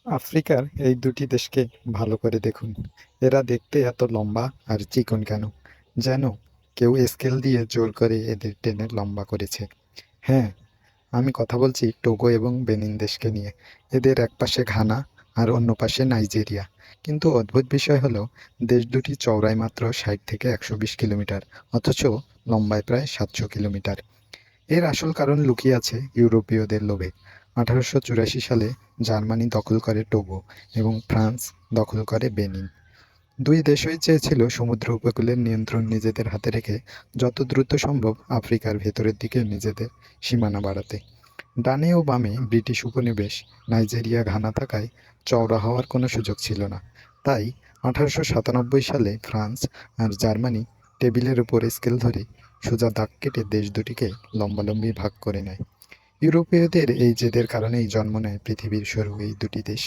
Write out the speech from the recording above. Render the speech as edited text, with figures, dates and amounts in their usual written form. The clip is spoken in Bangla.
আফ্রিকার এই দুটি দেশকে ভালো করে দেখুন। এরা দেখতে এত লম্বা আর চিকন কেন? যেন কেউ স্কেল দিয়ে জোর করে এদের টেনে লম্বা করেছে। হ্যাঁ, আমি কথা বলছি টোগো এবং বেনিন দেশকে নিয়ে। এদের এক পাশে ঘানা আর অন্য পাশে নাইজেরিয়া। কিন্তু অদ্ভুত বিষয় হলো, দেশ দুটি চওড়ায় মাত্র ৬০ থেকে ১২০ কিলোমিটার, অথচ লম্বায় প্রায় ৭০০ কিলোমিটার। এর আসল কারণ লুকিয়ে আছে ইউরোপীয়দের লোভে। ১৮৮৪ সালে জার্মানি দখল করে টোগো এবং ফ্রান্স দখল করে বেনিন। দুই দেশই চেয়েছিল সমুদ্র উপকূলের নিয়ন্ত্রণ নিজেদের হাতে রেখে যত দ্রুত সম্ভব আফ্রিকার ভেতরের দিকে নিজেদের সীমানা বাড়াতে। ডানে ও বামে ব্রিটিশ উপনিবেশ নাইজেরিয়া, ঘানা থাকায় চওড়া হওয়ার কোনো সুযোগ ছিল না। তাই ১৮৯৭ সালে ফ্রান্স আর জার্মানি টেবিলের উপর স্কেল ধরে সোজা দাগ কেটে দেশ দুটিকে লম্বালম্বি ভাগ করে নেয়। ইউরোপীয়দের এই জেদের কারণেই জন্ম নেয় পৃথিবীর সরু এই দুটি দেশ।